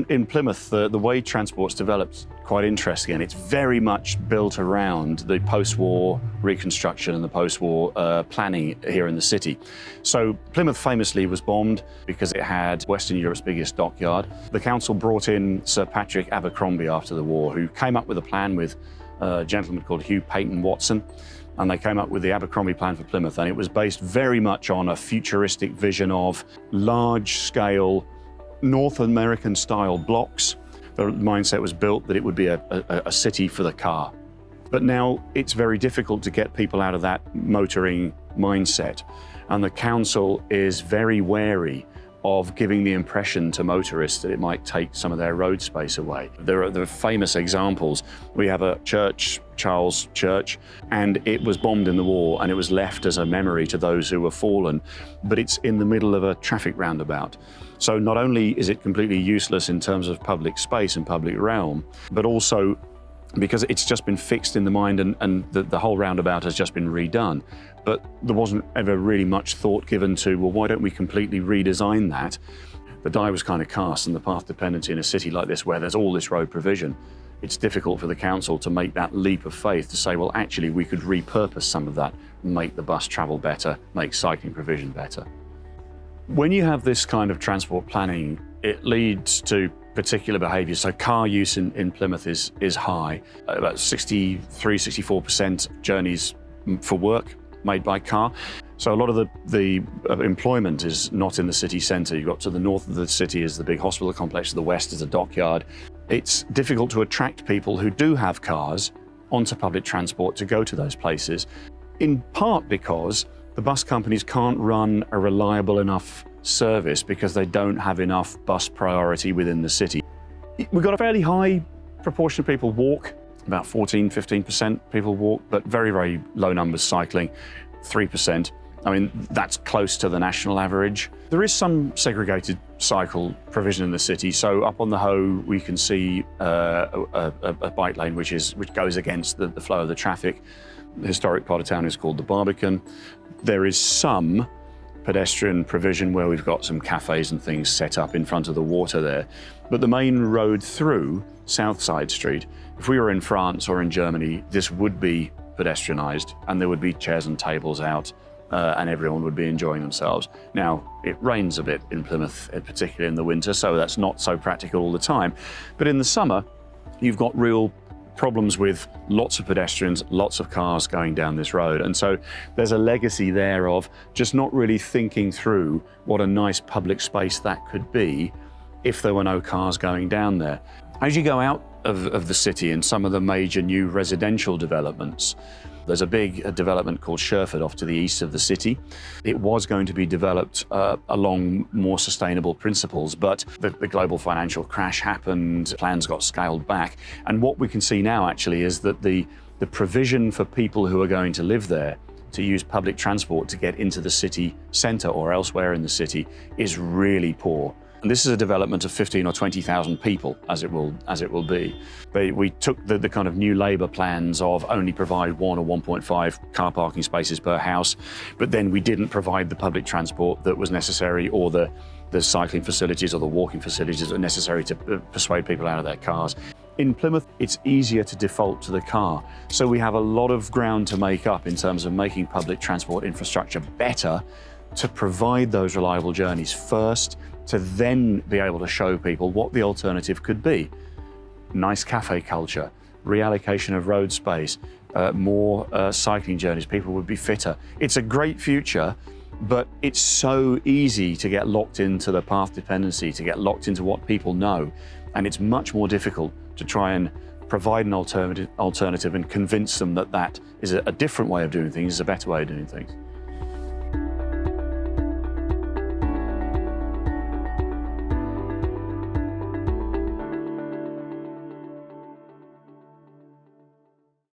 in Plymouth, the way transport's developed quite interesting, and it's very much built around the post-war reconstruction and the post-war planning here in the city. So Plymouth famously was bombed because it had Western Europe's biggest dockyard. The council brought in Sir Patrick Abercrombie after the war, who came up with a plan with a gentleman called Hugh Peyton Watson, and they came up with the Abercrombie plan for Plymouth, and it was based very much on a futuristic vision of large-scale North American-style blocks. The mindset was built that it would be a city for the car. But now it's very difficult to get people out of that motoring mindset, and the council is very wary of giving the impression to motorists that it might take some of their road space away. There are famous examples. We have a church, Charles Church, and it was bombed in the war, and it was left as a memory to those who were fallen, but it's in the middle of a traffic roundabout. So not only is it completely useless in terms of public space and public realm, but also because it's just been fixed in the mind, and the whole roundabout has just been redone. But there wasn't ever really much thought given to, well, why don't we completely redesign that? The die was kind of cast, and the path dependency in a city like this where there's all this road provision, it's difficult for the council to make that leap of faith to say, well, actually, we could repurpose some of that, make the bus travel better, make cycling provision better. When you have this kind of transport planning, it leads to particular behaviours. So car use in Plymouth is high. About 63–64% journeys for work made by car. So a lot of the employment is not in the city centre. You've got to the north of the city is the big hospital complex, to the west is a dockyard. It's difficult to attract people who do have cars onto public transport to go to those places, in part because the bus companies can't run a reliable enough service because they don't have enough bus priority within the city. We've got a fairly high proportion of people walk, about 14–15% people walk, but very, very low numbers cycling, 3%. I mean, that's close to the national average. There is some segregated cycle provision in the city. So up on the Hoe, we can see a bike lane which goes against the flow of the traffic. The historic part of town is called the Barbican. There is some pedestrian provision where we've got some cafes and things set up in front of the water there. But the main road through, South Side Street, if we were in France or in Germany, this would be pedestrianised, and there would be chairs and tables out, and everyone would be enjoying themselves. Now, it rains a bit in Plymouth, particularly in the winter, so that's not so practical all the time. But in the summer, you've got real problems with lots of pedestrians, lots of cars going down this road. And so there's a legacy there of just not really thinking through what a nice public space that could be if there were no cars going down there. As you go out of the city in some of the major new residential developments, there's a big development called Sherford off to the east of the city. It was going to be developed along more sustainable principles, but the global financial crash happened, plans got scaled back. And what we can see now actually is that the provision for people who are going to live there to use public transport to get into the city centre or elsewhere in the city is really poor. And this is a development of 15 or 20,000 people, as it will be. We took the kind of new Labour plans of only provide 1 or 1.5 car parking spaces per house, but then we didn't provide the public transport that was necessary, or the cycling facilities or the walking facilities that are necessary to persuade people out of their cars. In Plymouth, it's easier to default to the car. So we have a lot of ground to make up in terms of making public transport infrastructure better, to provide those reliable journeys first, to then be able to show people what the alternative could be. Nice cafe culture, reallocation of road space, more cycling journeys, people would be fitter. It's a great future, but it's so easy to get locked into the path dependency, to get locked into what people know, and it's much more difficult to try and provide an alternative and convince them that that is a different way of doing things, is a better way of doing things.